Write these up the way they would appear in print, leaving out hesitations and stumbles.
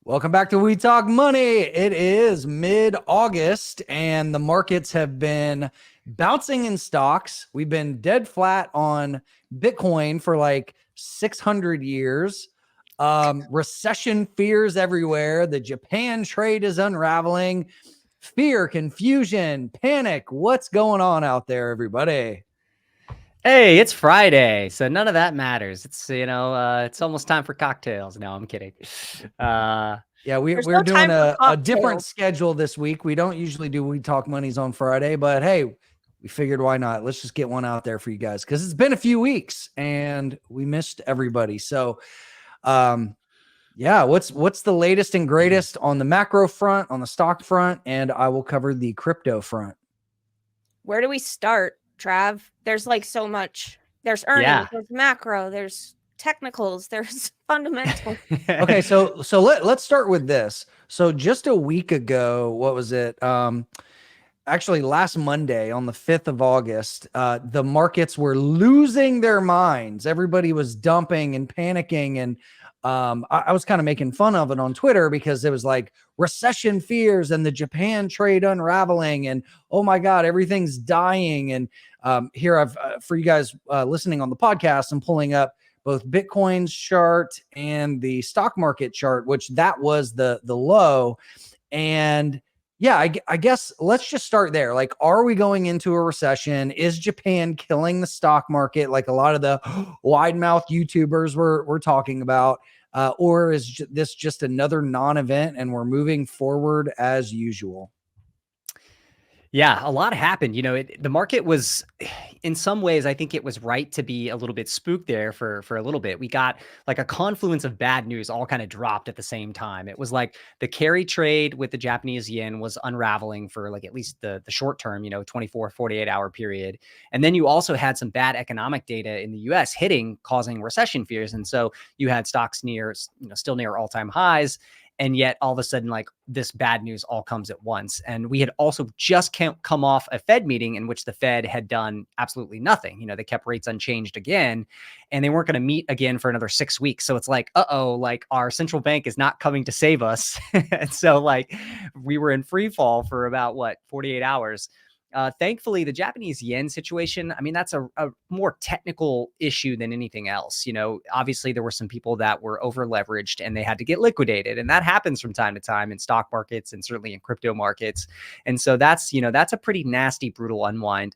Welcome back to We Talk Money. It is mid-August and the markets have been bouncing in stocks. We've been dead flat on Bitcoin for like 600 years. Recession fears everywhere. The Japan trade is unraveling. Fear, confusion, panic. What's going on out there, everybody? Hey, it's Friday, so none of that matters. It's almost time for cocktails. No, I'm kidding. Yeah, There's we're no doing time for a different cocktails. schedule this week. We don't usually do We Talk Monies on Friday, but hey, we figured why not? Let's just get one out there for you guys because it's been a few weeks and we missed everybody. So, yeah, what's the latest and greatest on the macro front, on the stock front, and I will cover the crypto front. Where do we start, Trav? There's like so much. There's earnings, Yeah. there's macro, there's technicals, there's fundamentals. Okay, so let's start with this. So just a week ago, what was it? Actually, last Monday on the 5th of August, the markets were losing their minds. Everybody was dumping and panicking. And I was kind of making fun of it on Twitter because it was like recession fears and the Japan trade unraveling. And oh my God, everything's dying. And here I've, for you guys listening on the podcast, I'm pulling up both Bitcoin's chart and the stock market chart, which that was the low. And yeah, I guess let's just start there. Like, are we going into a recession? Is Japan killing the stock market like a lot of the wide mouth YouTubers were talking about? Or is this just another non-event and we're moving forward as usual? Yeah, a lot happened. The market was, in some ways, I think it was right to be a little bit spooked there for a little bit. We got like a confluence of bad news all kind of dropped at the same time. It was like the carry trade with the Japanese yen was unraveling for like at least the short term, 24, 48-hour period. And then you also had some bad economic data in the US hitting, causing recession fears. And so you had stocks still near all-time highs. And yet all of a sudden, like this bad news all comes at once. And we had also just come off a Fed meeting in which the Fed had done absolutely nothing. They kept rates unchanged again, and they weren't going to meet again for another 6 weeks. So it's like, like our central bank is not coming to save us. And so like we were in free fall for about 48 hours. Thankfully, the Japanese yen situation, I mean, that's a more technical issue than anything else. Obviously, there were some people that were over leveraged and they had to get liquidated. And that happens from time to time in stock markets and certainly in crypto markets. And so that's a pretty nasty, brutal unwind.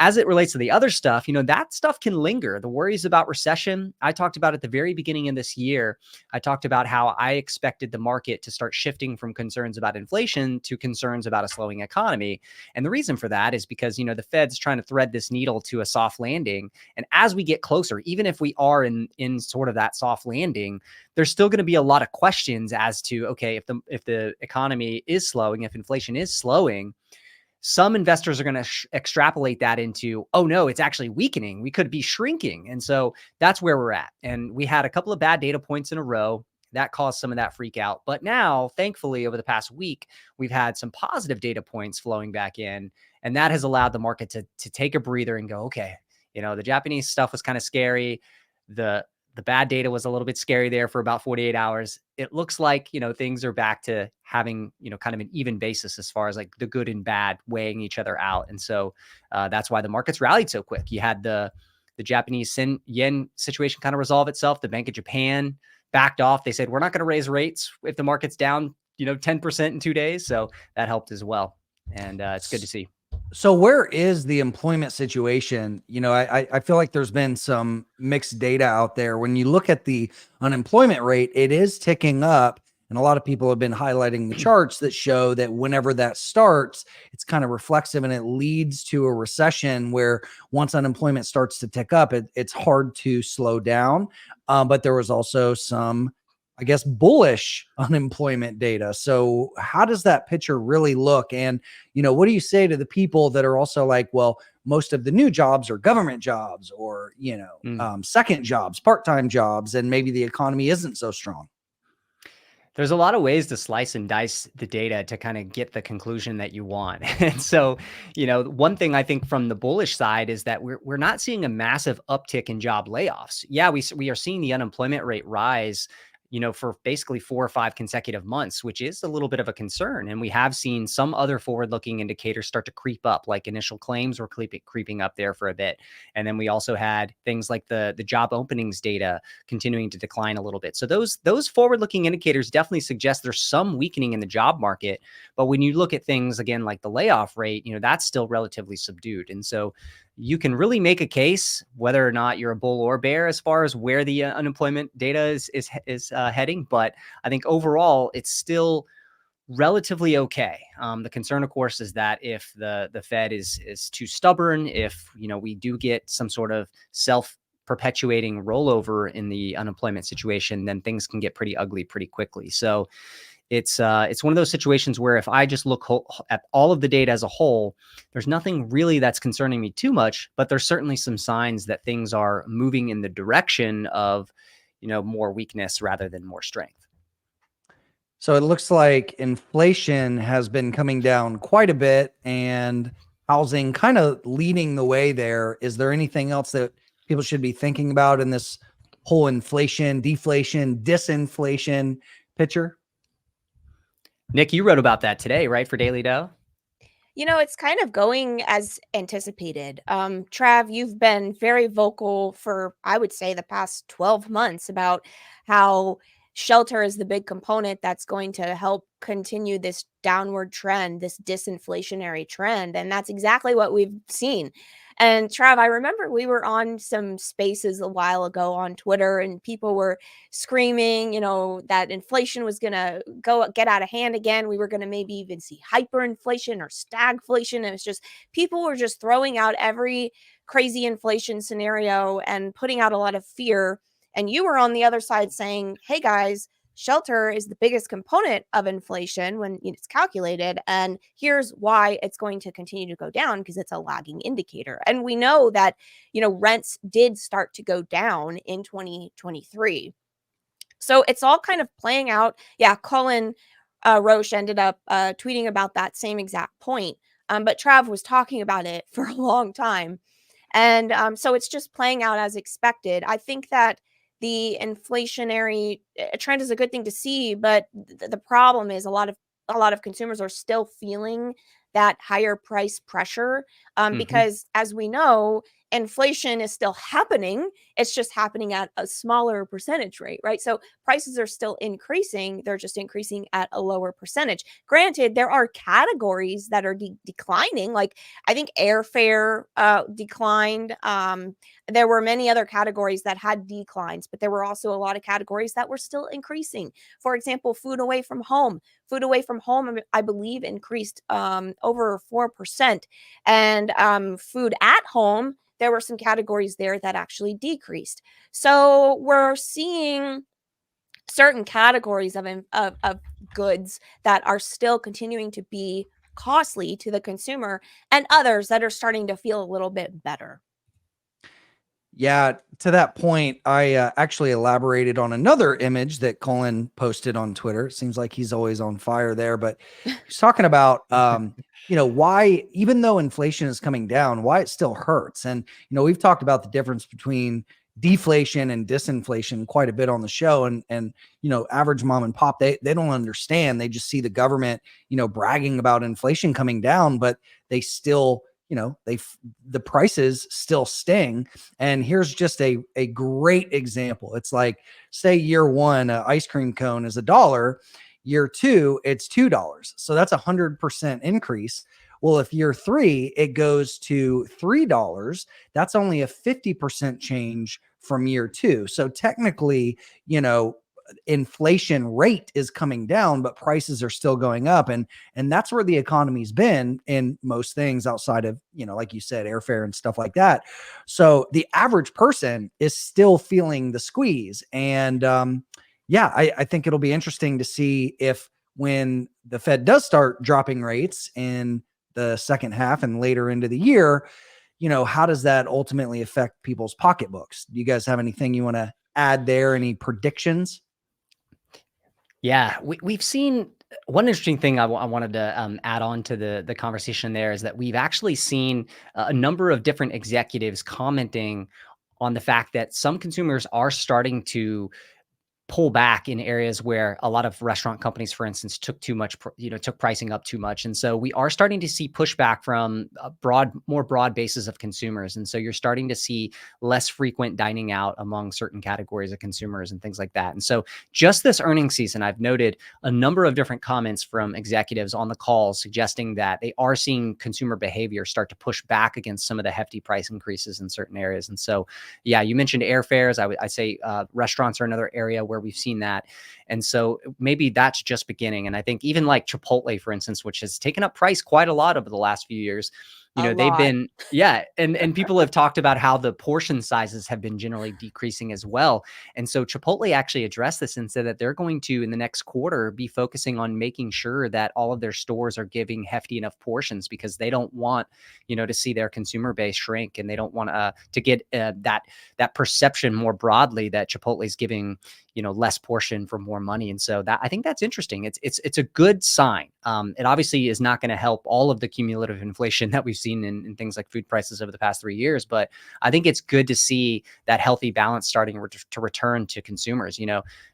As it relates to the other stuff, that stuff can linger. The worries about recession, I talked about at the very beginning of this year. I talked about how I expected the market to start shifting from concerns about inflation to concerns about a slowing economy. And the reason for that is because, the Fed's trying to thread this needle to a soft landing. And as we get closer, even if we are in sort of that soft landing, there's still going to be a lot of questions as to, okay, if the economy is slowing, if inflation is slowing, some investors are going to extrapolate that into, oh no, it's actually weakening. We could be shrinking. And so that's where we're at. And we had a couple of bad data points in a row that caused some of that freak out. But now, thankfully, over the past week, we've had some positive data points flowing back in. And that has allowed the market to take a breather and go, okay, the Japanese stuff was kind of scary. The bad data was a little bit scary there for about 48 hours. It looks like, things are back to having, kind of an even basis as far as like the good and bad weighing each other out. And so that's why the markets rallied so quick. You had the Japanese yen situation kind of resolve itself. The Bank of Japan backed off. They said, we're not going to raise rates if the market's down, 10% in 2 days. So that helped as well. And it's good to see. So where is the employment situation? I feel like there's been some mixed data out there. When you look at the unemployment rate, it is ticking up. And a lot of people have been highlighting the charts that show that whenever that starts, it's kind of reflexive and it leads to a recession where once unemployment starts to tick up, it's hard to slow down. But there was also some, I guess, bullish unemployment data. So how does that picture really look? And, what do you say to the people that are also like, well, most of the new jobs are government jobs or, second jobs, part-time jobs, and maybe the economy isn't so strong? There's a lot of ways to slice and dice the data to kind of get the conclusion that you want. And so, one thing I think from the bullish side is that we're not seeing a massive uptick in job layoffs. Yeah, we are seeing the unemployment rate rise, for basically 4 or 5 consecutive months, which is a little bit of a concern. And we have seen some other forward-looking indicators start to creep up, like initial claims were creeping up there for a bit. And then we also had things like the job openings data continuing to decline a little bit. So those forward-looking indicators definitely suggest there's some weakening in the job market. But when you look at things again, like the layoff rate, that's still relatively subdued. And so you can really make a case whether or not you're a bull or bear as far as where the unemployment data is heading. But I think overall, it's still relatively okay. The concern, of course, is that if the Fed is too stubborn, if we do get some sort of self-perpetuating rollover in the unemployment situation, then things can get pretty ugly pretty quickly. So it's one of those situations where if I just look at all of the data as a whole, there's nothing really that's concerning me too much, but there's certainly some signs that things are moving in the direction of, more weakness rather than more strength. So it looks like inflation has been coming down quite a bit and housing kind of leading the way there. Is there anything else that people should be thinking about in this whole inflation, deflation, disinflation picture? Nick, you wrote about that today, right, for Daily Dow? It's kind of going as anticipated. Trav, you've been very vocal for, I would say, the past 12 months about how shelter is the big component that's going to help continue this downward trend, this disinflationary trend. And that's exactly what we've seen. And Trav, I remember we were on some spaces a while ago on Twitter and people were screaming, that inflation was going to get out of hand again. We were going to maybe even see hyperinflation or stagflation. And it's just people were just throwing out every crazy inflation scenario and putting out a lot of fear. And you were on the other side saying, hey guys, shelter is the biggest component of inflation when it's calculated. And here's why it's going to continue to go down, because it's a lagging indicator. And we know that, rents did start to go down in 2023. So it's all kind of playing out. Yeah, Colin Roche ended up tweeting about that same exact point. But Trav was talking about it for a long time. And so it's just playing out as expected. I think that the inflationary trend is a good thing to see, but the problem is a lot of consumers are still feeling that higher price pressure because, as we know, inflation is still happening. It's just happening at a smaller percentage rate, right? So prices are still increasing. They're just increasing at a lower percentage. Granted, there are categories that are declining. Like I think airfare declined. There were many other categories that had declines, but there were also a lot of categories that were still increasing. For example, food away from home. Food away from home, I believe, increased over 4%. And food at home, there were some categories there that actually decreased. So we're seeing certain categories of goods that are still continuing to be costly to the consumer and others that are starting to feel a little bit better. Yeah, to that point, I actually elaborated on another image that Colin posted on Twitter. It seems like he's always on fire there, but he's talking about, why, even though inflation is coming down, why it still hurts. And, we've talked about the difference between deflation and disinflation quite a bit on the show. And average mom and pop, they don't understand. They just see the government, bragging about inflation coming down, but they still, the prices still sting. And here's just a great example. It's like, say year one, an ice cream cone is $1. Year two, it's $2. So that's 100% increase. Well, if year three, it goes to $3, that's only a 50% change from year two. So technically, inflation rate is coming down, but prices are still going up. And that's where the economy's been in most things outside of, like you said, airfare and stuff like that. So the average person is still feeling the squeeze. And I think it'll be interesting to see if when the Fed does start dropping rates in the second half and later into the year, how does that ultimately affect people's pocketbooks? Do you guys have anything you want to add there? Any predictions? Yeah, we've seen one interesting thing I wanted to add on to the conversation there is that we've actually seen a number of different executives commenting on the fact that some consumers are starting to pull back in areas where a lot of restaurant companies, for instance, took too much, took pricing up too much. And so we are starting to see pushback from a more broad bases of consumers. And so you're starting to see less frequent dining out among certain categories of consumers and things like that. And so just this earnings season, I've noted a number of different comments from executives on the calls suggesting that they are seeing consumer behavior start to push back against some of the hefty price increases in certain areas. And so, yeah, you mentioned airfares. I'd say restaurants are another area where we've seen that. And so maybe that's just beginning. And I think even like Chipotle, for instance, which has taken up price quite a lot over the last few years, they've been, and people have talked about how the portion sizes have been generally decreasing as well. And so Chipotle actually addressed this and said that they're going to, in the next quarter, be focusing on making sure that all of their stores are giving hefty enough portions, because they don't want, to see their consumer base shrink, and they don't want to get that perception more broadly that Chipotle is giving, less portion for more money. And so I think that's interesting. It's a good sign. It obviously is not going to help all of the cumulative inflation that we've seen in things like food prices over the past 3 years, but I think it's good to see that healthy balance starting to return to consumers.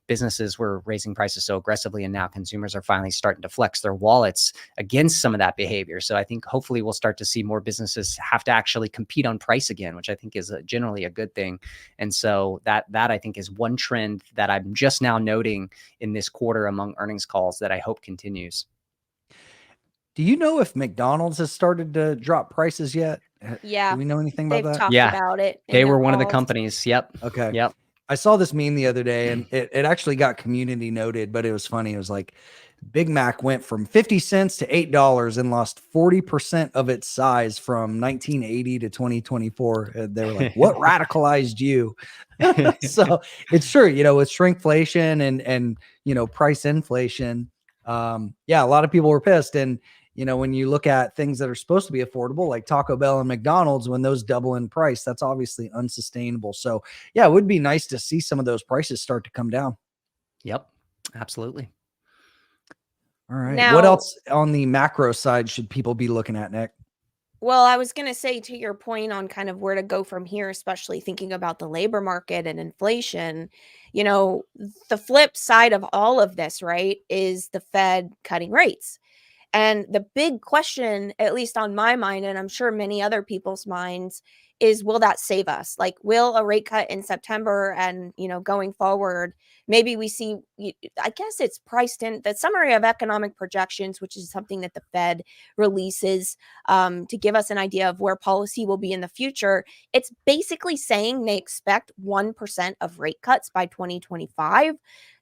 Businesses were raising prices so aggressively, and now consumers are finally starting to flex their wallets against some of that behavior. So I think hopefully we'll start to see more businesses have to actually compete on price again, which I think is generally a good thing. And so that I think is one trend that I'm just now noting in this quarter among earnings calls that I hope continues. Do you know if McDonald's has started to drop prices yet? Yeah. Do we know anything about They've that? talked about it. They were one of the companies. Yep. Okay. Yep. I saw this meme the other day, and it actually got community noted, but it was funny. It was like Big Mac went from 50 cents to $8 and lost 40% of its size from 1980 to 2024. And they were like, what radicalized you? So it's true, with shrinkflation and price inflation. A lot of people were pissed. And when you look at things that are supposed to be affordable, like Taco Bell and McDonald's, when those double in price, that's obviously unsustainable. So it would be nice to see some of those prices start to come down. Yep, absolutely. All right. Now, what else on the macro side should people be looking at, Nick? Well, I was going to say, to your point on kind of where to go from here, especially thinking about the labor market and inflation, the flip side of all of this, right, is the Fed cutting rates. And the big question, at least on my mind, and I'm sure many other people's minds, is will that save us? Like, will a rate cut in September and, going forward, maybe we see, I guess it's priced in the summary of economic projections, which is something that the Fed releases to give us an idea of where policy will be in the future. It's basically saying they expect 1% of rate cuts by 2025.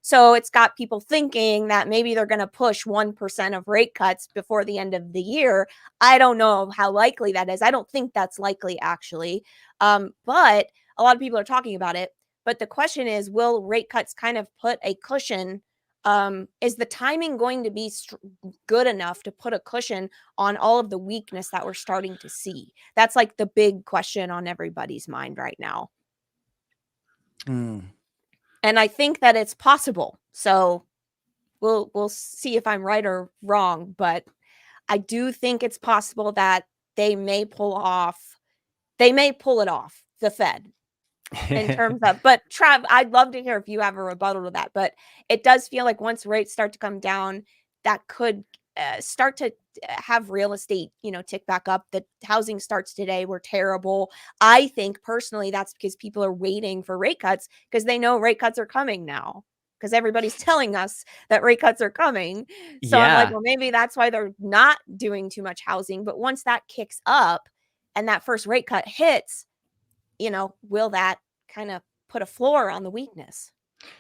So it's got people thinking that maybe they're going to push 1% of rate cuts before the end of the year. I don't know how likely that is. I don't think that's likely, actually. But a lot of people are talking about it. But the question is, will rate cuts kind of put a cushion? Is the timing going to be good enough to put a cushion on all of the weakness that we're starting to see? That's like the big question on everybody's mind right now. And I think that it's possible. So we'll see if I'm right or wrong, but I do think it's possible that they may pull it off, the Fed, in terms of, but Trav, I'd love to hear if you have a rebuttal to that. But it does feel like once rates start to come down, that could start to have real estate, tick back up. The housing starts today were terrible. I think personally that's because people are waiting for rate cuts because they know rate cuts are coming now, because everybody's telling us that rate cuts are coming. So I'm like, well, maybe that's why they're not doing too much housing. But once that kicks up and that first rate cut hits, will that kind of put a floor on the weakness?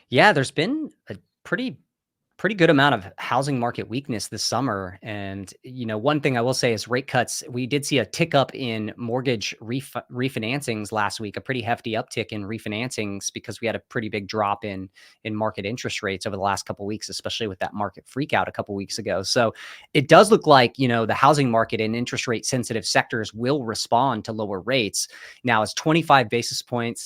Yeah, there's been a pretty good amount of housing market weakness this summer. And, one thing I will say is rate cuts. We did see a tick up in mortgage refinancings last week, a pretty hefty uptick in refinancings because we had a pretty big drop in market interest rates over the last couple of weeks, especially with that market freak out a couple of weeks ago. So it does look like, the housing market and interest rate sensitive sectors will respond to lower rates. Now, is a 25 basis point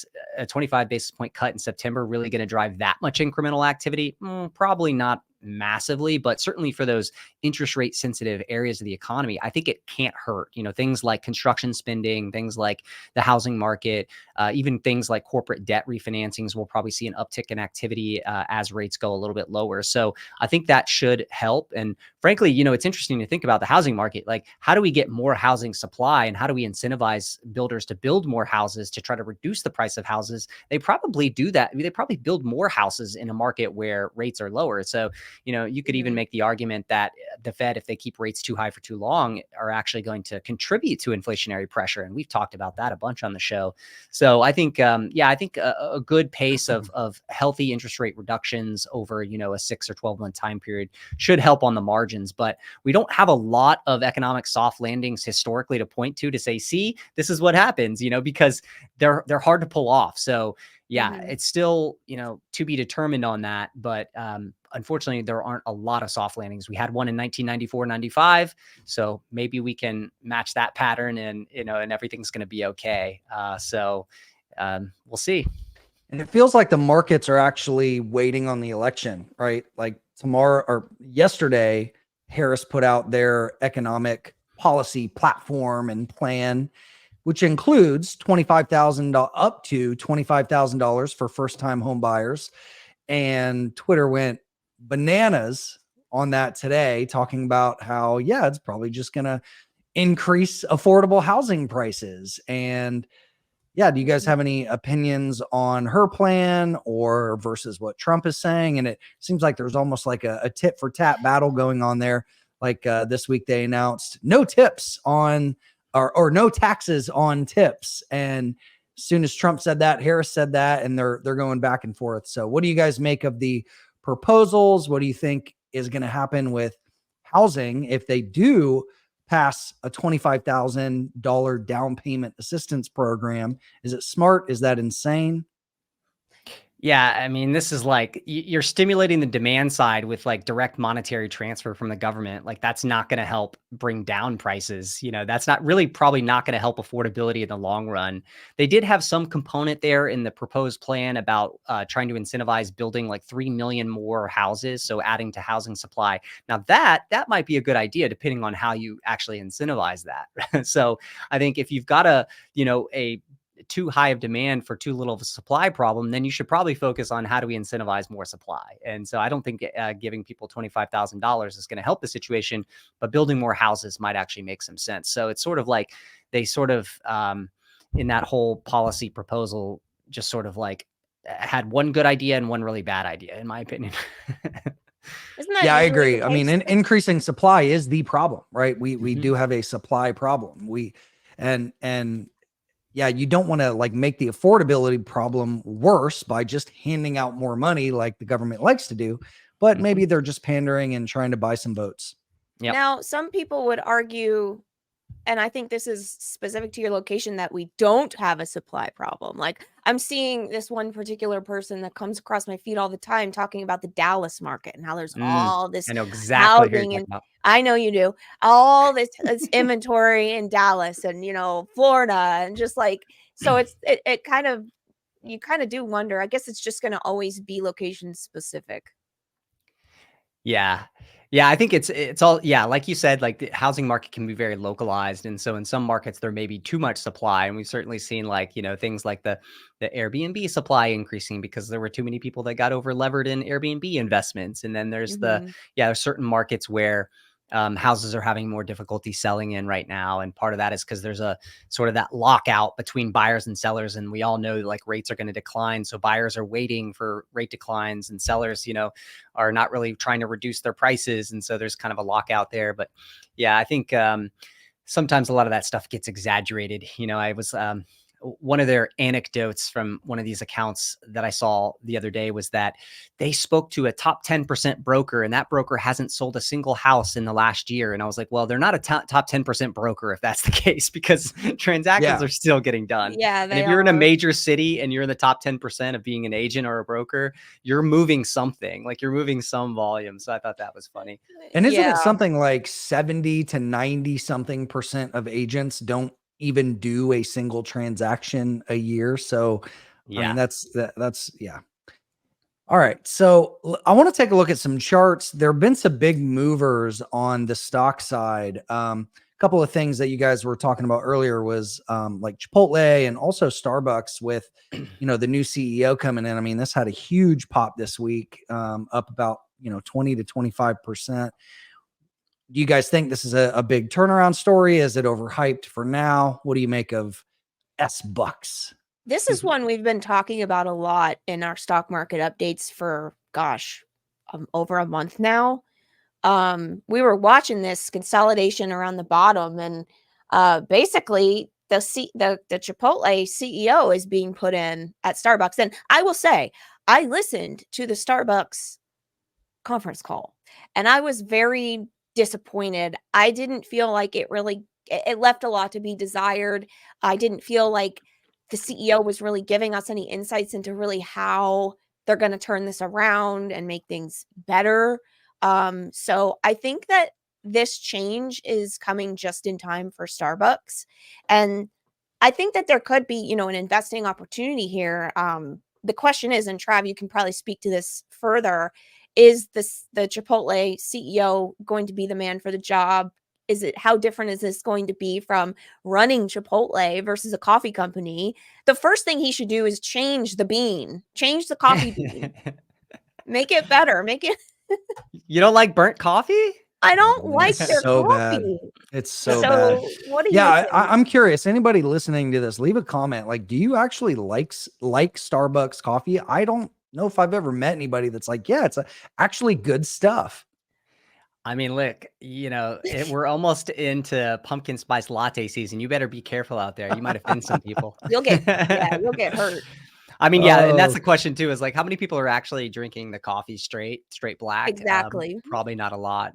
cut in September really going to drive that much incremental activity? Probably not massively, but certainly for those interest rate sensitive areas of the economy, I think it can't hurt. Things like construction spending, things like the housing market, even things like corporate debt refinancings will probably see an uptick in activity as rates go a little bit lower. So I think that should help. And frankly, it's interesting to think about the housing market. Like, how do we get more housing supply and how do we incentivize builders to build more houses to try to reduce the price of houses? They probably do that. I mean, they probably build more houses in a market where rates are lower. So, you could even make the argument that the Fed, if they keep rates too high for too long, are actually going to contribute to inflationary pressure. And we've talked about that a bunch on the show. So I think, I think a good pace of healthy interest rate reductions over, a 6 or 12 month time period should help on the margins. But we don't have a lot of economic soft landings historically to point to say, see, this is what happens, because they're hard to pull off. So yeah, it's still, to be determined on that. But unfortunately, there aren't a lot of soft landings. We had one in 1994, 95. So maybe we can match that pattern and, and everything's going to be okay. We'll see. And it feels like the markets are actually waiting on the election, right? Like tomorrow or yesterday, Harris put out their economic policy platform and plan, which includes $25,000 up to $25,000 for first-time home buyers. And Twitter went bananas on that today, talking about how, it's probably just going to increase affordable housing prices. And do you guys have any opinions on her plan or versus what Trump is saying? And it seems like there's almost like a tit for tat battle going on there. Like this week they announced no tips on or no taxes on tips. And as soon as Trump said that, Harris said that, and they're going back and forth. So what do you guys make of the proposals? What do you think is going to happen with housing if they do pass a $25,000 down payment assistance program? Is it smart? Is that insane? Yeah, I mean, this is like you're stimulating the demand side with like direct monetary transfer from the government. Like that's not going to help bring down prices. That's not really probably not going to help affordability in the long run. They did have some component there in the proposed plan about trying to incentivize building like 3 million more houses. So adding to housing supply. Now that might be a good idea depending on how you actually incentivize that. So I think if you've got a too high of demand for too little of a supply problem, then you should probably focus on how do we incentivize more supply. And so I don't think giving people $25,000 is going to help the situation, but building more houses might actually make some sense. So it's sort of like they sort of in that whole policy proposal, just sort of like had one good idea and one really bad idea, in my opinion. Isn't that I usually agree. the I mean, case? increasing supply is the problem, right? We do have a supply problem. You don't want to like make the affordability problem worse by just handing out more money like the government likes to do, but maybe they're just pandering and trying to buy some votes. Yep. Now, some people would argue, and I think this is specific to your location, that we don't have a supply problem. Like I'm seeing this one particular person that comes across my feed all the time talking about the Dallas market and how there's all this I know exactly who you're housing, talking and about. I know you do, all this inventory in Dallas and Florida, and just like, so it kind of, you kind of do wonder. I guess it's just going to always be location specific. Yeah. Yeah, I think it's all, like you said, like the housing market can be very localized. And so in some markets, there may be too much supply. And we've certainly seen like, things like the Airbnb supply increasing because there were too many people that got over levered in Airbnb investments. And then there's there's certain markets where houses are having more difficulty selling in right now. And part of that is because there's a sort of that lockout between buyers and sellers. And we all know like rates are going to decline. So buyers are waiting for rate declines and sellers, are not really trying to reduce their prices. And so there's kind of a lockout there. But I think sometimes a lot of that stuff gets exaggerated. I was one of their anecdotes from one of these accounts that I saw the other day was that they spoke to a top 10% broker, and that broker hasn't sold a single house in the last year. And I was like, well, they're not a top 10% broker if that's the case, because transactions are still getting done. Yeah, and if you're in a major city and you're in the top 10% of being an agent or a broker, you're moving something, like you're moving some volume. So I thought that was funny. And isn't it something like 70 to 90 something percent of agents don't even do a single transaction a year? So I mean, that's All right. So I want to take a look at some charts. There have been some big movers on the stock side. A couple of things that you guys were talking about earlier was like Chipotle and also Starbucks with, the new CEO coming in. I mean, this had a huge pop this week, up about, 20 to 25%. Do you guys think this is a big turnaround story? Is it overhyped for now? What do you make of S Bucks? This is one we've been talking about a lot in our stock market updates for, gosh, over a month now. We were watching this consolidation around the bottom, and basically the Chipotle CEO is being put in at Starbucks. And I will say, I listened to the Starbucks conference call, and I was very disappointed. I didn't feel like it left a lot to be desired. I didn't feel like the CEO was really giving us any insights into really how they're going to turn this around and make things better. So I think that this change is coming just in time for Starbucks. And I think that there could be, an investing opportunity here. The question is, and Trav, you can probably speak to this further, is the Chipotle CEO going to be the man for the job? How different is this going to be from running Chipotle versus a coffee company? The first thing he should do is change the coffee bean, make it better, You don't like burnt coffee? I don't like It's their so bad. coffee. It's so bad. So what do you Yeah, think? I'm curious. Anybody listening to this, leave a comment. Like, do you actually like Starbucks coffee? I don't know if I've ever met anybody that's like, yeah, it's actually good stuff. I mean, look, we're almost into pumpkin spice latte season. You better be careful out there. You might offend some people. You'll get hurt. I mean, yeah, and that's Oh, the question too, is like how many people are actually drinking the coffee straight black? Exactly. Probably not a lot,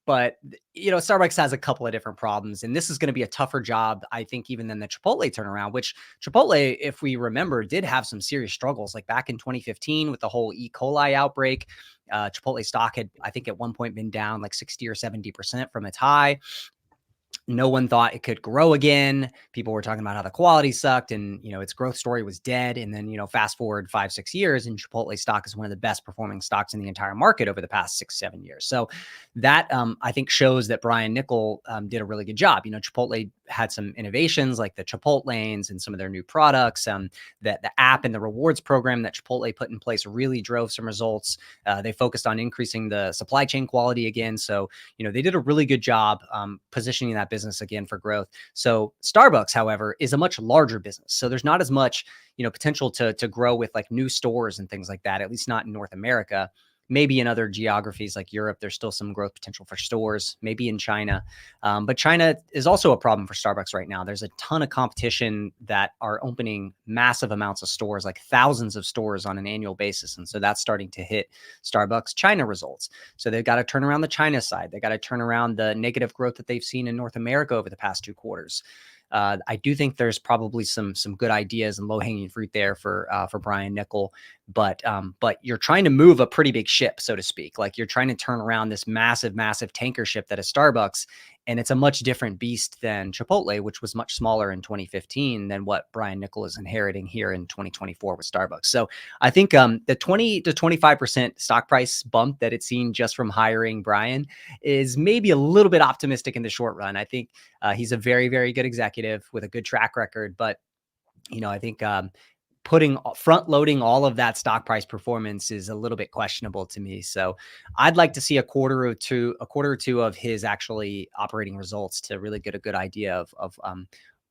but Starbucks has a couple of different problems, and this is going to be a tougher job, I think, even than the Chipotle turnaround, which Chipotle, if we remember, did have some serious struggles, like back in 2015 with the whole E. coli outbreak. Chipotle stock had, I think, at one point been down like 60 or 70% from its high. No one thought it could grow again. People were talking about how the quality sucked and, its growth story was dead. And then, fast forward 5-6 years, and Chipotle stock is one of the best performing stocks in the entire market over the past 6-7 years. So that, I think, shows that Brian Niccol did a really good job. Chipotle had some innovations like the Chipotle lanes and some of their new products. That the app and the rewards program that Chipotle put in place really drove some results. They focused on increasing the supply chain quality again. So, they did a really good job positioning that business again for growth. So Starbucks, however, is a much larger business. So there's not as much, potential to grow with like new stores and things like that, at least not in North America. Maybe in other geographies like Europe, there's still some growth potential for stores, maybe in China. But China is also a problem for Starbucks right now. There's a ton of competition that are opening massive amounts of stores, like thousands of stores on an annual basis. And so that's starting to hit Starbucks China results. So they've got to turn around the China side. They got to turn around the negative growth that they've seen in North America over the past 2 quarters. I do think there's probably some good ideas and low hanging fruit there for Brian Niccol, but you're trying to move a pretty big ship, so to speak. Like you're trying to turn around this massive tanker ship that is Starbucks, and it's a much different beast than Chipotle, which was much smaller in 2015 than what Brian Niccol is inheriting here in 2024 with Starbucks. So I think the 20 to 25% stock price bump that it's seen just from hiring Brian is maybe a little bit optimistic in the short run. I think he's a very, very good executive with a good track record, but I think front loading all of that stock price performance is a little bit questionable to me. So I'd like to see a quarter or two of his actually operating results to really get a good idea of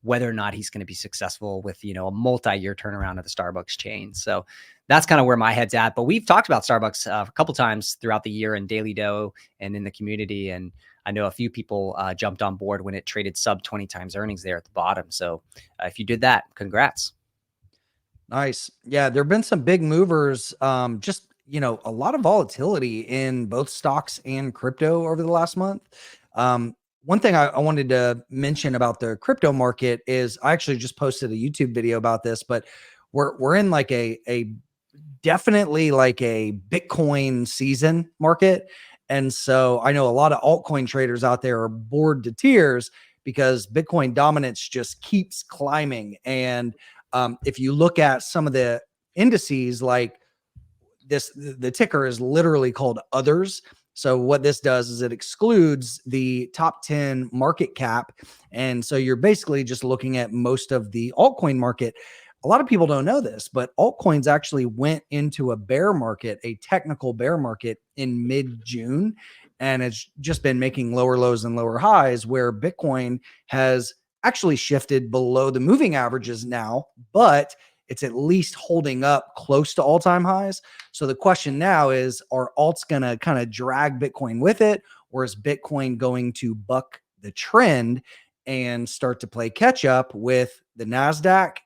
whether or not he's going to be successful with, a multi-year turnaround of the Starbucks chain. So that's kind of where my head's at. But we've talked about Starbucks a couple times throughout the year in Daily Dough and in the community. And I know a few people jumped on board when it traded sub 20 times earnings there at the bottom. So if you did that, congrats. nice. Yeah, there have been some big movers. Just, a lot of volatility in both stocks and crypto over the last month. One thing I wanted to mention about the crypto market is I actually just posted a YouTube video about this, but we're in like a definitely like a Bitcoin season market. And so I know a lot of altcoin traders out there are bored to tears because Bitcoin dominance just keeps climbing. And if you look at some of the indices, like the ticker is literally called others. So what this does is it excludes the top 10 market cap. And so you're basically just looking at most of the altcoin market. A lot of people don't know this, but altcoins actually went into a bear market, a technical bear market in mid-June. And it's just been making lower lows and lower highs, where Bitcoin has actually shifted below the moving averages now, but it's at least holding up close to all-time highs. So the question now is, are alts going to kind of drag Bitcoin with it, or is Bitcoin going to buck the trend and start to play catch up with the NASDAQ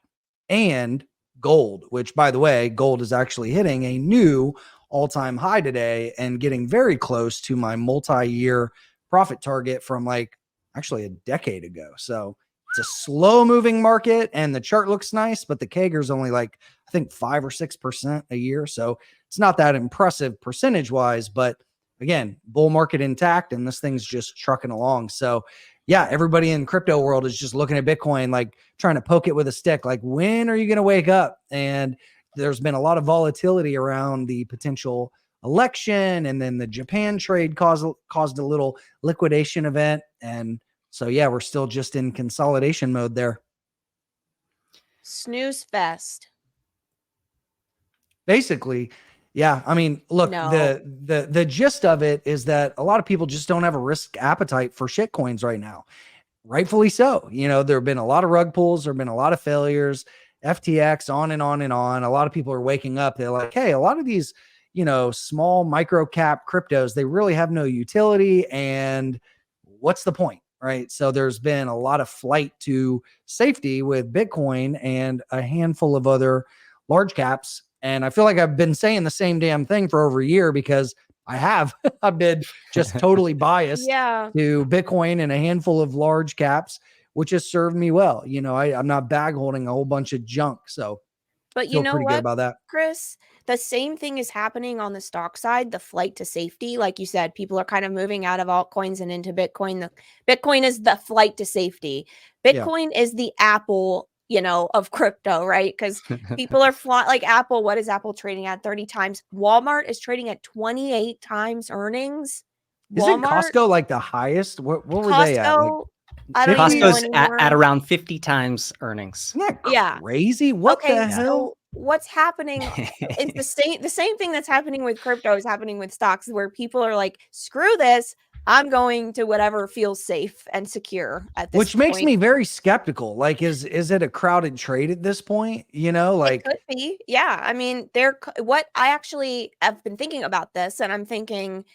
and gold, which, by the way, gold is actually hitting a new all-time high today and getting very close to my multi-year profit target from like actually a decade ago. So it's a slow moving market and the chart looks nice, but the CAGR is only like, I think 5 or 6% a year. So it's not that impressive percentage wise, but again, bull market intact and this thing's just trucking along. So yeah, everybody in crypto world is just looking at Bitcoin, like trying to poke it with a stick. Like, when are you going to wake up? And there's been a lot of volatility around the potential election. And then the Japan trade caused a little liquidation event. And so, yeah, we're still just in consolidation mode there. Snooze fest. Basically, yeah. I mean, look, No. the gist of it is that a lot of people just don't have a risk appetite for shit coins right now. Rightfully so. You know, there have been a lot of rug pulls, there have been a lot of failures, FTX, on and on and on. A lot of people are waking up. They're like, hey, a lot of these, you know, small micro cap cryptos, they really have no utility. And what's the point? Right. So there's been a lot of flight to safety with Bitcoin and a handful of other large caps. And I feel like I've been saying the same damn thing for over a year, because I have. I've been just totally biased Yeah. to Bitcoin and a handful of large caps, which has served me well. You know, I'm not bag holding a whole bunch of junk. So But feel you know pretty good what, about that. Chris? The same thing is happening on the stock side, the flight to safety. Like you said, people are kind of moving out of altcoins and into Bitcoin. The Bitcoin is the flight to safety. Bitcoin is the Apple, you know, of crypto, right? Because people are like Apple. What is Apple trading at? 30 times. Walmart is trading at 28 times earnings. Isn't Costco like the highest? What were they at? Like, Costco, I don't even know Costco's anymore. at around 50 times earnings. isn't that Yeah. crazy? What Okay, the hell? so what's happening is the same thing that's happening with crypto is happening with stocks, where people are like, screw this, I'm going to whatever feels safe and secure at this Which makes point. me very skeptical. Like, is it a crowded trade at this point? You know, It like, could be. Yeah. I mean, what I actually have been thinking about this, and I'm thinking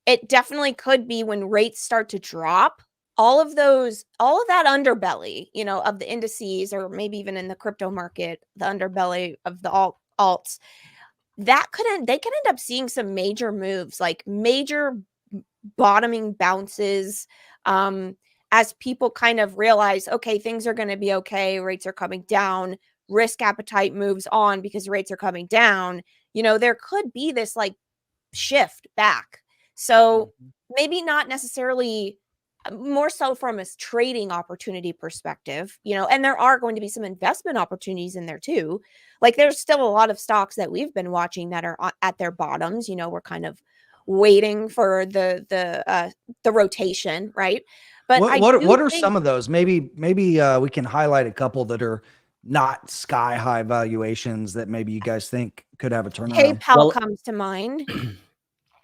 it definitely could be when rates start to drop. All of that underbelly, you know, of the indices, or maybe even in the crypto market, the underbelly of the alts, they could end up seeing some major moves, like major bottoming bounces, as people kind of realize, okay, things are going to be okay, rates are coming down, risk appetite moves on because rates are coming down. You know, there could be this like shift back. So maybe not necessarily, more so from a trading opportunity perspective, you know, and there are going to be some investment opportunities in there too. Like, there's still a lot of stocks that we've been watching that are at their bottoms. You know, we're kind of waiting for the rotation, right? But what are some of those? Maybe we can highlight a couple that are not sky high valuations that maybe you guys think could have a turnaround. PayPal comes to mind.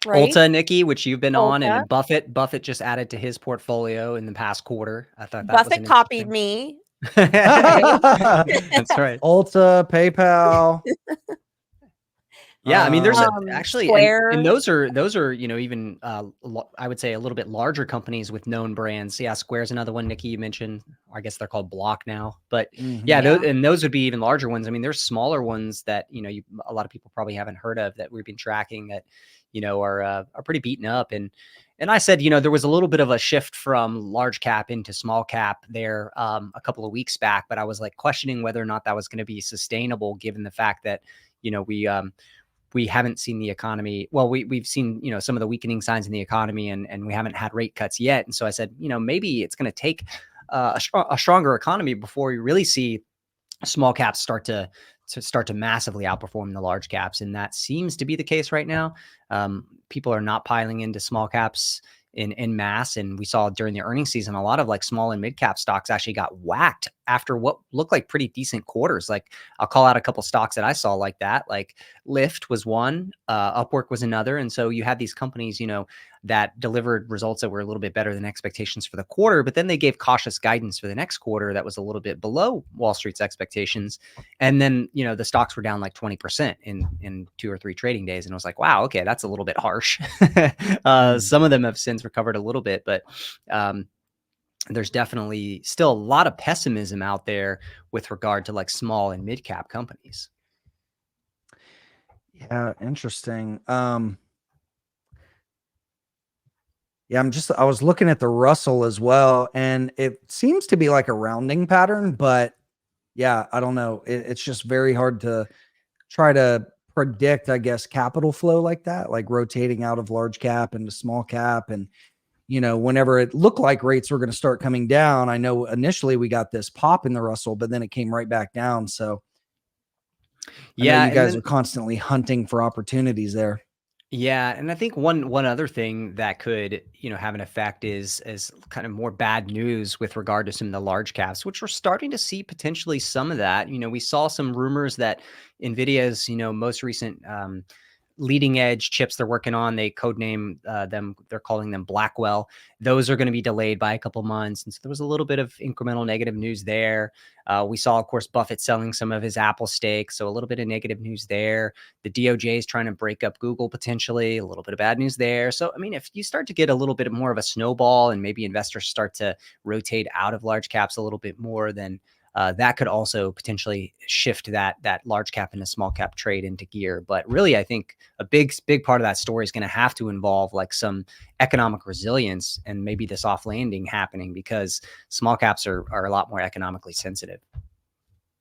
Right? Ulta, Nikki, which you've been on, Ulta. and Buffett just added to his portfolio in the past quarter. I thought that was Buffett copied me. That's right. Ulta, PayPal. Yeah, I mean, there's actually, Square. and those are, you know, even I would say a little bit larger companies with known brands. Yeah, Square's another one, Nikki, you mentioned. I guess they're called Block now, but yeah, those would be even larger ones. I mean, there's smaller ones that, you know, a lot of people probably haven't heard of that we've been tracking that, you know, are pretty beaten up. And I said, you know, there was a little bit of a shift from large cap into small cap there a couple of weeks back, but I was like questioning whether or not that was going to be sustainable, given the fact that, you know, we haven't seen the economy. Well, we've seen, you know, some of the weakening signs in the economy, and we haven't had rate cuts yet. And so I said, you know, maybe it's going to take a stronger economy before we really see small caps start to to start to massively outperform the large caps. And that seems to be the case right now. People are not piling into small caps in mass. And we saw during the earnings season, a lot of like small and mid cap stocks actually got whacked after what looked like pretty decent quarters. Like I'll call out a couple stocks that I saw like that, like Lyft was one, Upwork was another. And so you had these companies, that delivered results that were a little bit better than expectations for the quarter, but then they gave cautious guidance for the next quarter that was a little bit below Wall Street's expectations. And then, the stocks were down like 20% in 2 or 3 trading days. And I was like, wow, okay, that's a little bit harsh. Some of them have since recovered a little bit, but there's definitely still a lot of pessimism out there with regard to like small and mid cap companies. Yeah, interesting. Yeah, I was looking at the Russell as well, and it seems to be like a rounding pattern, but yeah, I don't know. It's just very hard to try to predict, I guess, capital flow like that, like rotating out of large cap into small cap. And, whenever it looked like rates were going to start coming down, I know initially we got this pop in the Russell, but then it came right back down. So I know you guys are constantly hunting for opportunities there. Yeah, and I think one other thing that could, have an effect is kind of more bad news with regard to some of the large caps, which we're starting to see potentially some of that. We saw some rumors that Nvidia's, most recent leading edge chips they're working on, they codename them, they're calling them Blackwell. Those are going to be delayed by a couple months. And so there was a little bit of incremental negative news there. We saw, of course, Buffett selling some of his Apple stake. So a little bit of negative news there. The DOJ is trying to break up Google potentially, a little bit of bad news there. So, I mean, if you start to get a little bit more of a snowball and maybe investors start to rotate out of large caps a little bit more, then that could also potentially shift that large cap and a small cap trade into gear. But really, I think a big part of that story is going to have to involve like some economic resilience and maybe the soft landing happening, because small caps are a lot more economically sensitive.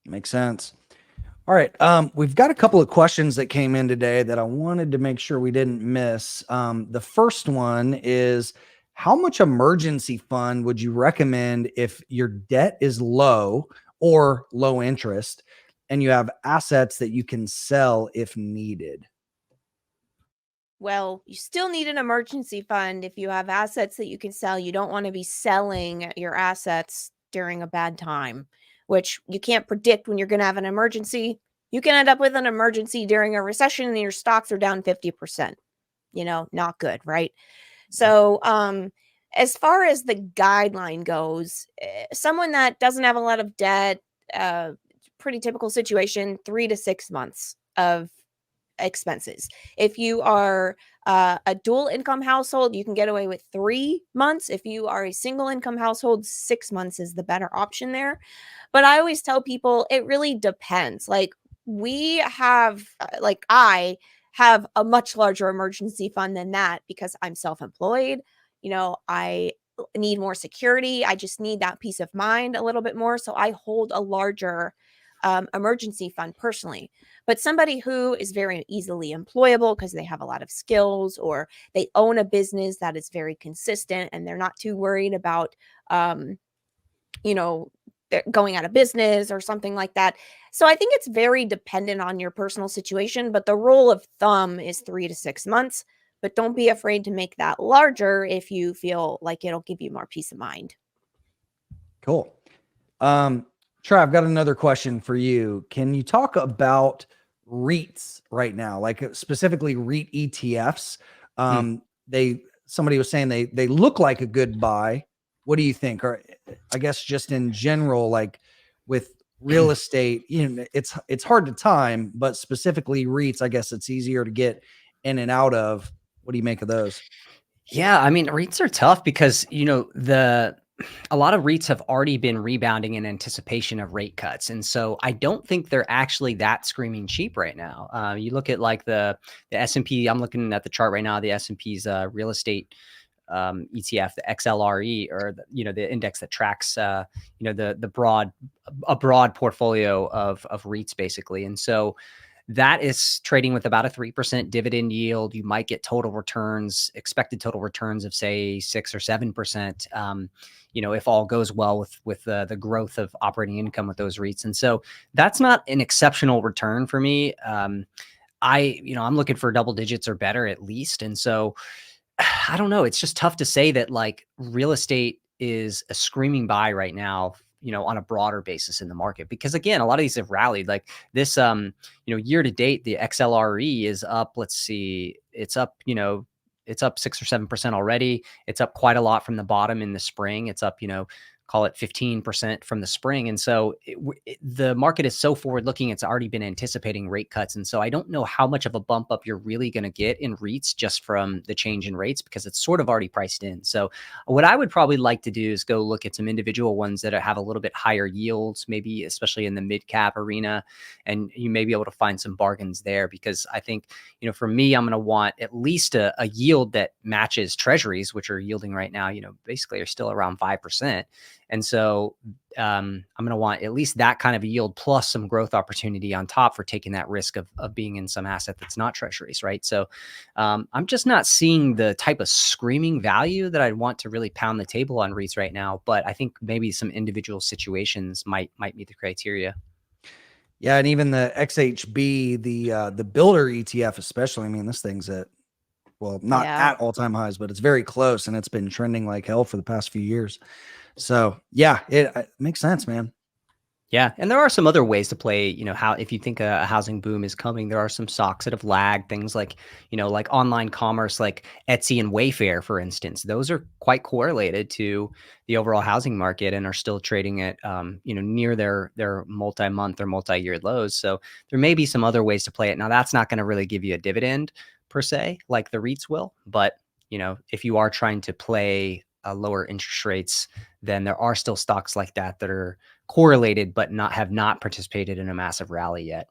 Makes sense. All right. We've got a couple of questions that came in today that I wanted to make sure we didn't miss. The first one is, how much emergency fund would you recommend if your debt is low or low interest and you have assets that you can sell if needed? Well, you still need an emergency fund if you have assets that you can sell. You don't want to be selling your assets during a bad time, which you can't predict when you're going to have an emergency. You can end up with an emergency during a recession and your stocks are down 50%. Not good, right? So, as far as the guideline goes, someone that doesn't have a lot of debt, pretty typical situation, 3 to 6 months of expenses. If you are a dual income household, you can get away with 3 months. If you are a single income household, 6 months is the better option there. But I always tell people it really depends. Like I have a much larger emergency fund than that because I'm self-employed. I need more security. I just need that peace of mind a little bit more. So I hold a larger emergency fund personally. But somebody who is very easily employable because they have a lot of skills, or they own a business that is very consistent and they're not too worried about, going out of business or something like that. So I think it's very dependent on your personal situation, but the rule of thumb is 3 to 6 months. But don't be afraid to make that larger if you feel like it'll give you more peace of mind. Cool. Trav, I've got another question for you. Can you talk about REITs right now, like specifically REIT ETFs? Somebody was saying they look like a good buy. What do you think? Or I guess just in general, like with real estate, it's hard to time, but specifically REITs, I guess it's easier to get in and out of. What do you make of those? Yeah, I mean, REITs are tough because, a lot of REITs have already been rebounding in anticipation of rate cuts. And so I don't think they're actually that screaming cheap right now. You look at like the S&P, I'm looking at the chart right now, the S&P's real estate ETF, the XLRE, or the index that tracks, a broad portfolio of REITs basically. And so that is trading with about a 3% dividend yield. You might get total returns, expected total returns of say 6 or 7%. If all goes well with the growth of operating income with those REITs. And so that's not an exceptional return for me. I'm looking for double digits or better at least. And so I don't know. It's just tough to say that like real estate is a screaming buy right now, on a broader basis in the market, because again, a lot of these have rallied like this, year to date, the XLRE is up. Let's see, it's up, it's up 6 or 7% already. It's up quite a lot from the bottom in the spring. It's up, call it 15% from the spring. And so the market is so forward looking, it's already been anticipating rate cuts. And so I don't know how much of a bump up you're really going to get in REITs just from the change in rates, because it's sort of already priced in. So what I would probably like to do is go look at some individual ones that have a little bit higher yields, maybe especially in the mid cap arena. And you may be able to find some bargains there, because I think, for me, I'm going to want at least a yield that matches treasuries, which are yielding right now, basically are still around 5%. And so I'm going to want at least that kind of a yield plus some growth opportunity on top for taking that risk of being in some asset that's not treasuries, right? So I'm just not seeing the type of screaming value that I'd want to really pound the table on REITs right now. But I think maybe some individual situations might meet the criteria. Yeah, and even the XHB, the builder ETF especially, I mean, this thing's not at all-time highs, but it's very close, and it's been trending like hell for the past few years. So yeah, it makes sense, man. Yeah. And there are some other ways to play, how, if you think a housing boom is coming, there are some stocks that have lagged, things like, like online commerce, like Etsy and Wayfair, for instance. Those are quite correlated to the overall housing market and are still trading at, near their multi-month or multi-year lows. So there may be some other ways to play it. Now, that's not going to really give you a dividend per se, like the REITs will. But, if you are trying to play lower interest rates, then there are still stocks like that are correlated, but have not participated in a massive rally yet.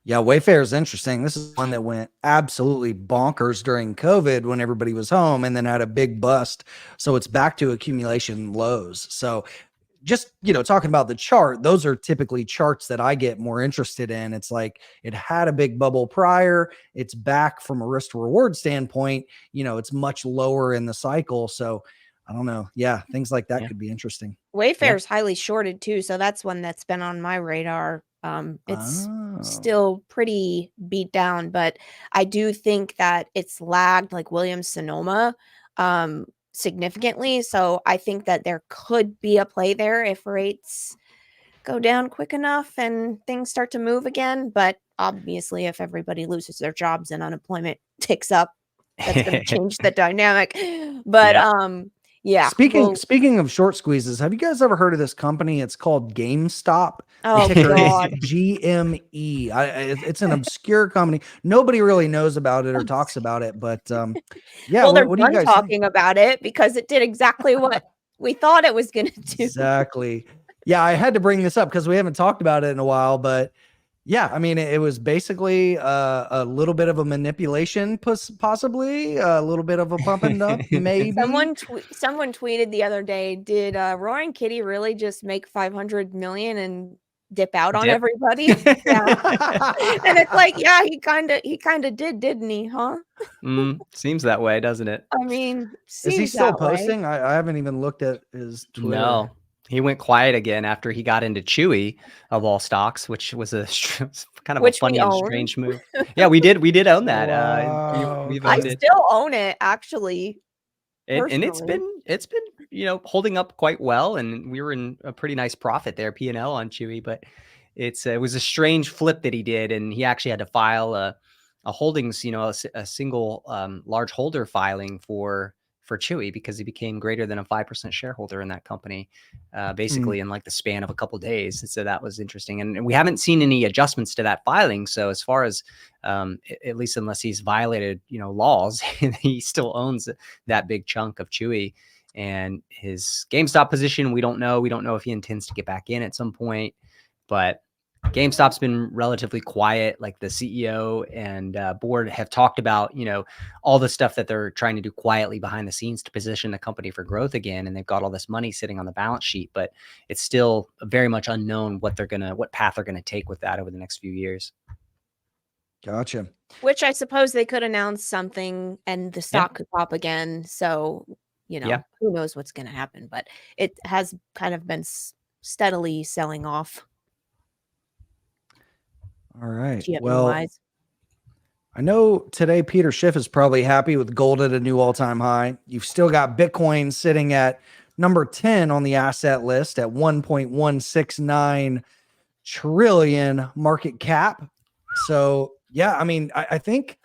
Yeah, Wayfair is interesting. This is one that went absolutely bonkers during COVID when everybody was home, and then had a big bust. So it's back to accumulation lows. So just, talking about the chart, those are typically charts that I get more interested in. It's like it had a big bubble prior. It's back from a risk to reward standpoint. It's much lower in the cycle. So I don't know. Yeah, things like that could be interesting. Wayfair is highly shorted too, so that's one that's been on my radar. It's still pretty beat down, but I do think that it's lagged like Williams-Sonoma significantly. So I think that there could be a play there if rates go down quick enough and things start to move again. But obviously, if everybody loses their jobs and unemployment ticks up, that's going to change the dynamic. But yeah. Speaking of short squeezes, have you guys ever heard of this company? It's called GameStop. Oh, God. GME. It's an obscure company. Nobody really knows about it or talks about it, but yeah. Well, they're what do you guys talking about it because it did exactly what we thought it was going to do. Exactly. Yeah, I had to bring this up because we haven't talked about it in a while, but yeah, I mean, it was basically a little bit of a manipulation, possibly a little bit of a pump and dump, maybe. Someone tweeted the other day, did Roaring Kitty really just make 500 million and dip out on everybody? Yeah. And it's like, yeah, he kind of did, didn't he? Huh? Seems that way, doesn't it? I mean, is he still posting? I haven't even looked at his Twitter. No. He went quiet again after he got into Chewy of all stocks, which was a kind of a funny and strange move. Yeah, we did own that. Wow. I still own it, actually. And it's been holding up quite well, and we were in a pretty nice profit there, P&L on Chewy. But it was a strange flip that he did, and he actually had to file a holdings, a single large holder filing for Chewy, because he became greater than a 5% shareholder in that company, basically in like the span of a couple of days. So that was interesting. And we haven't seen any adjustments to that filing. So as far as, at least unless he's violated, laws, he still owns that big chunk of Chewy. And his GameStop position, we don't know. We don't know if he intends to get back in at some point, but GameStop's been relatively quiet. Like the CEO and board have talked about, all the stuff that they're trying to do quietly behind the scenes to position the company for growth again. And they've got all this money sitting on the balance sheet, but it's still very much unknown what path they're going to take with that over the next few years. Gotcha. Which I suppose they could announce something and the Yeah. stock could pop again. So, Yeah. who knows what's going to happen, but it has kind of been steadily selling off All right. GME Well, wise. I know today Peter Schiff is probably happy with gold at a new all-time high. You've still got Bitcoin sitting at number 10 on the asset list at 1.169 trillion market cap. So, yeah, I mean, I think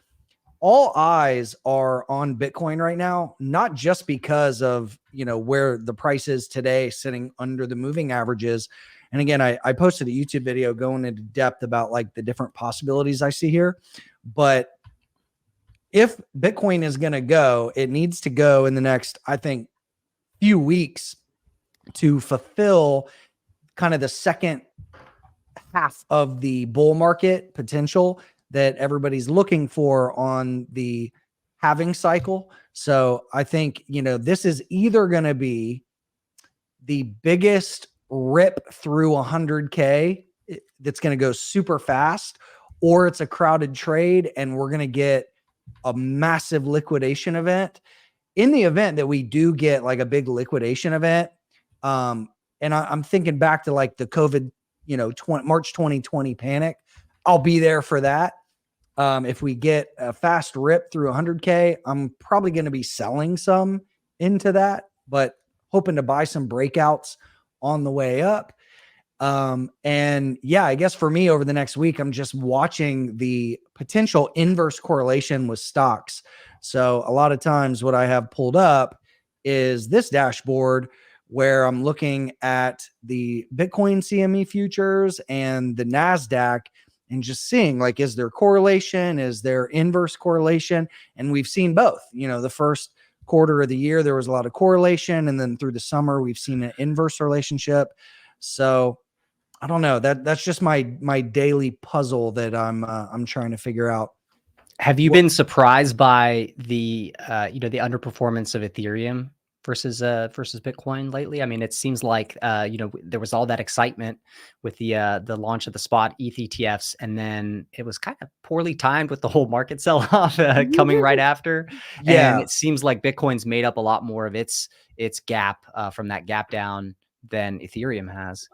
all eyes are on Bitcoin right now, not just because of, where the price is today sitting under the moving averages. And again, I posted a YouTube video going into depth about like the different possibilities I see here. But if Bitcoin is going to go, it needs to go in the next, I think, few weeks to fulfill kind of the second half of the bull market potential that everybody's looking for on the halving cycle. So I think, this is either going to be the biggest rip through 100K that's going to go super fast, or it's a crowded trade and we're going to get a massive liquidation event. In the event that we do get like a big liquidation event, and I'm thinking back to like the COVID, March 2020 panic, I'll be there for that. If we get a fast rip through 100K, I'm probably going to be selling some into that, but hoping to buy some breakouts on the way up. And yeah, I guess for me over the next week, I'm just watching the potential inverse correlation with stocks. So a lot of times what I have pulled up is this dashboard where I'm looking at the Bitcoin CME futures and the NASDAQ and just seeing like, is there correlation? Is there inverse correlation? And we've seen both. The first quarter of the year, there was a lot of correlation. And then through the summer, we've seen an inverse relationship. So I don't know. That's just my daily puzzle that I'm trying to figure out. Have you been surprised by the the underperformance of Ethereum versus Bitcoin lately? I mean, it seems like there was all that excitement with the launch of the spot ETH ETFs, and then it was kind of poorly timed with the whole market sell-off coming right after. Yeah. And it seems like Bitcoin's made up a lot more of its gap from that gap down than Ethereum has.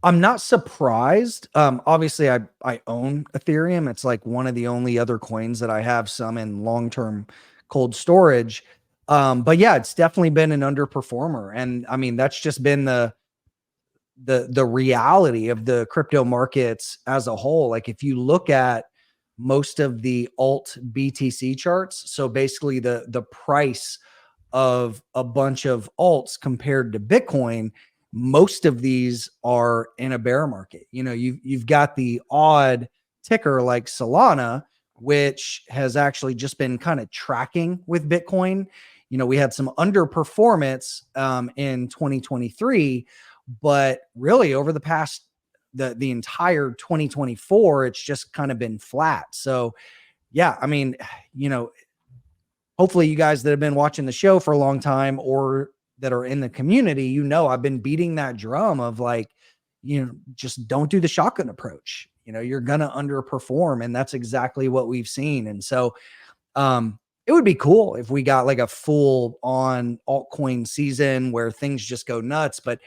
I'm not surprised. Obviously I own Ethereum. It's like one of the only other coins that I have some in long-term cold storage. But yeah, it's definitely been an underperformer. And I mean, that's just been the reality of the crypto markets as a whole. Like if you look at most of the alt BTC charts, so basically the price of a bunch of alts compared to Bitcoin, most of these are in a bear market. You've got the odd ticker like Solana, which has actually just been kind of tracking with Bitcoin. We had some underperformance in 2023, but really over the past the entire 2024, it's just kind of been flat. So yeah, I mean, hopefully you guys that have been watching the show for a long time or that are in the community, I've been beating that drum of like, just don't do the shotgun approach. You're going to underperform. And that's exactly what we've seen. And so, it would be cool if we got like a full on altcoin season where things just go nuts, but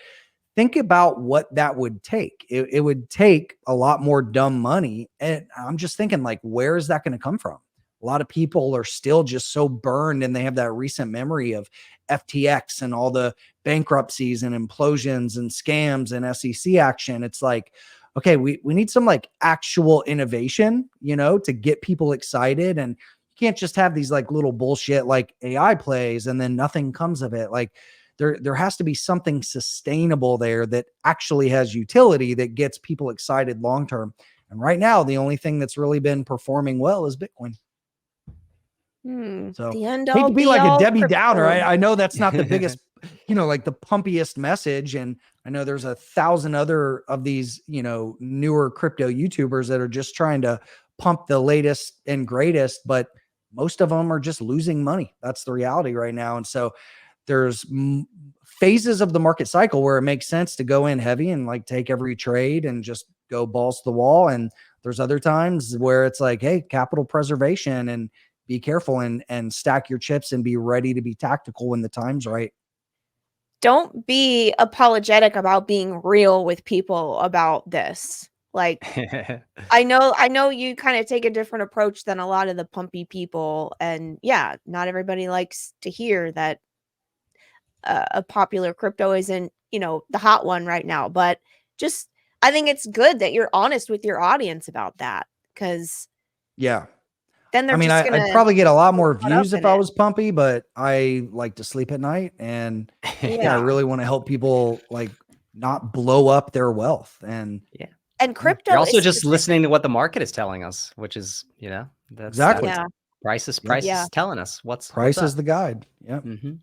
think about what that would take. It would take a lot more dumb money. And I'm just thinking like, where is that going to come from? A lot of people are still just so burned and they have that recent memory of FTX and all the bankruptcies and implosions and scams and SEC action. It's like, okay, we need some like actual innovation, to get people excited. And you can't just have these like little bullshit like AI plays and then nothing comes of it. Like there has to be something sustainable there that actually has utility that gets people excited long term. And right now, the only thing that's really been performing well is Bitcoin. So The end hate all to be be like a all Debbie crypto. Downer. I know that's not the biggest, like the pumpiest message. And I know there's 1,000 other of these, newer crypto YouTubers that are just trying to pump the latest and greatest, but most of them are just losing money. That's the reality right now. And so there's phases of the market cycle where it makes sense to go in heavy and like take every trade and just go balls to the wall. And there's other times where it's like, hey, capital preservation and be careful and stack your chips and be ready to be tactical when the time's right. Don't be apologetic about being real with people about this. Like, I know you kind of take a different approach than a lot of the pumpy people. And yeah, not everybody likes to hear that a popular crypto isn't, the hot one right now. But just, I think it's good that you're honest with your audience about that, because Yeah. then they're I mean, just I'd gonna probably get a lot get more caught up views if in I it. was pumpy, but I like to sleep at night. And yeah, I Yeah. really want to help people like not blow up their wealth. And Yeah. And crypto You're also is just specific. listening to what the market is telling us, which is, that's exactly. Yeah. price is Yeah. telling us what's Price up. is the guide. Yeah. Mm-hmm.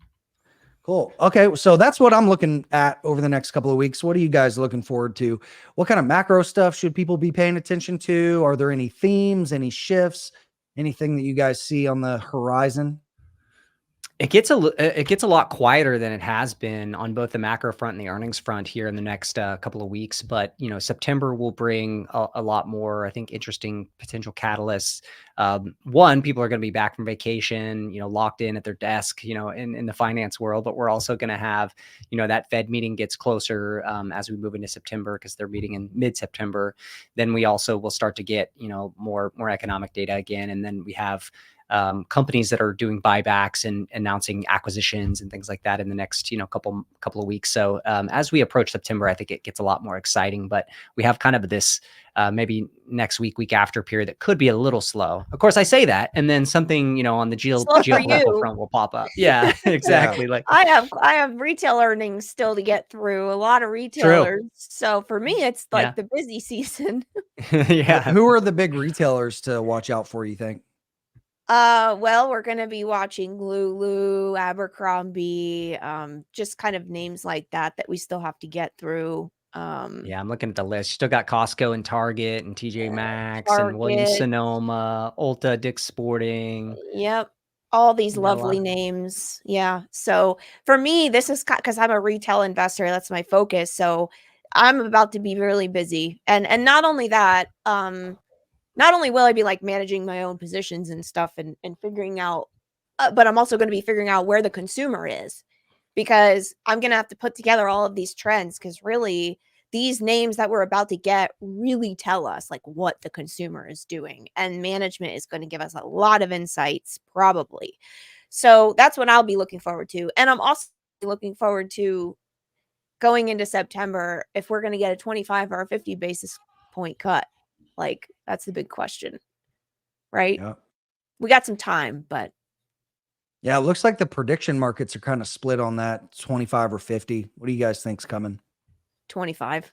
Cool. Okay. So that's what I'm looking at over the next couple of weeks. What are you guys looking forward to? What kind of macro stuff should people be paying attention to? Are there any themes, any shifts, anything that you guys see on the horizon? It gets a lot quieter than it has been on both the macro front and the earnings front here in the next couple of weeks. But September will bring a lot more, I think, interesting potential catalysts. One, people are going to be back from vacation, locked in at their desk, in the finance world. But we're also going to have, that Fed meeting gets closer as we move into September, because they're meeting in mid-September. Then we also will start to get more economic data again, and then we have companies that are doing buybacks and announcing acquisitions and things like that in the next couple of weeks. So as we approach September, I think it gets a lot more exciting. But we have kind of this maybe next week after period that could be a little slow. Of course, I say that, and then something on the Slow for geopolitical you. front will pop up. Yeah, exactly. Like I have retail earnings still to get through, a lot of retailers. So for me, it's like the busy season. Yeah. Who are the big retailers to watch out for, you think? Well, we're gonna be watching Lulu, Abercrombie, just kind of names like that we still have to get through. Yeah, I'm looking at the list. You still got Costco and Target and TJ Maxx and Target. Williams Sonoma, Ulta, Dick's Sporting. Yep. All these You got a lot. lovely names. Yeah. So for me, this is because I'm a retail investor. That's my focus. So I'm about to be really busy. And not only that, not only will I be like managing my own positions and stuff and figuring out, but I'm also going to be figuring out where the consumer is, because I'm going to have to put together all of these trends, because really these names that we're about to get really tell us like what the consumer is doing, and management is going to give us a lot of insights probably. So that's what I'll be looking forward to. And I'm also looking forward to going into September, if we're going to get a 25 or a 50 basis point cut. Like, that's the big question, right? Yeah. We got some time, but Yeah, it looks like the prediction markets are kind of split on that 25 or 50. What do you guys think's coming? 25.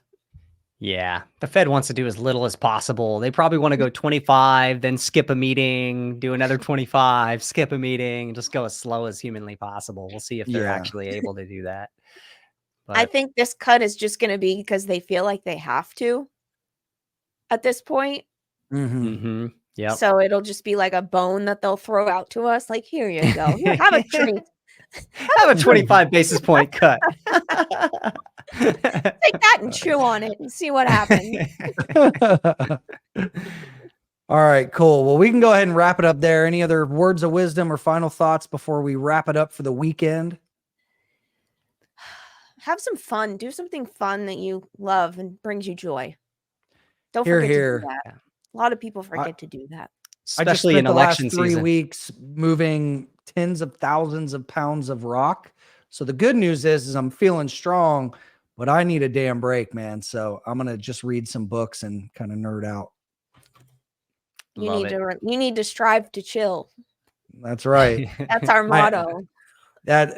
Yeah, the Fed wants to do as little as possible. They probably want to go 25, then skip a meeting, do another 25, skip a meeting, just go as slow as humanly possible. We'll see if they're actually able to do that. But I think this cut is just going to be because they feel like they have to at this point. Yeah. So it'll just be like a bone that they'll throw out to us. Like, here you go. Here, have a treat. Have a 25 basis point cut. Take that and chew on it and see what happens. All right, cool. Well, we can go ahead and wrap it up there. Any other words of wisdom or final thoughts before we wrap it up for the weekend? Have some fun. Do something fun that you love and brings you joy. Don't Hear, forget hear. to do that. A lot of people forget to do that. Especially in the last election 3 season. weeks moving tens of thousands of pounds of rock. So the good news is I'm feeling strong, but I need a damn break, man. So I'm going to just read some books and kind of nerd out. You need to strive to chill. That's right. That's our motto.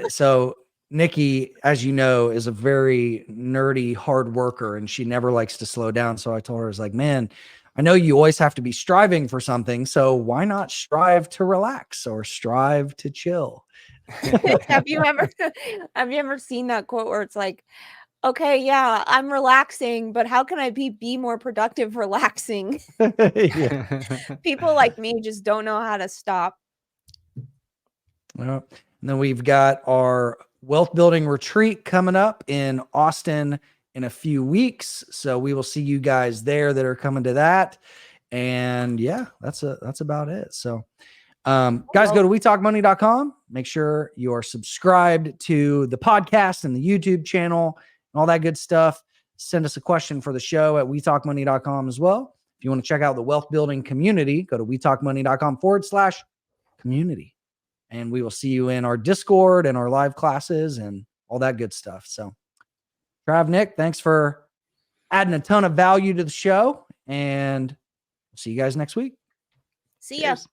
So Nikki, as you know, is a very nerdy hard worker, and she never likes to slow down. So I told her, I was like, man, I know you always have to be striving for something. So why not strive to relax or strive to chill? Have you ever seen that quote where it's like, okay, yeah, I'm relaxing, but how can I be more productive relaxing? People like me just don't know how to stop. And then we've got our wealth building retreat coming up in Austin in a few weeks. So we will see you guys there that are coming to that. And yeah, that's about it. So guys, go to wetalkmoney.com. Make sure you are subscribed to the podcast and the YouTube channel and all that good stuff. Send us a question for the show at wetalkmoney.com as well. If you want to check out the wealth building community, go to wetalkmoney.com/community. And we will see you in our Discord and our live classes and all that good stuff. So Trav, Nick, thanks for adding a ton of value to the show, and we'll see you guys next week. See ya. Cheers.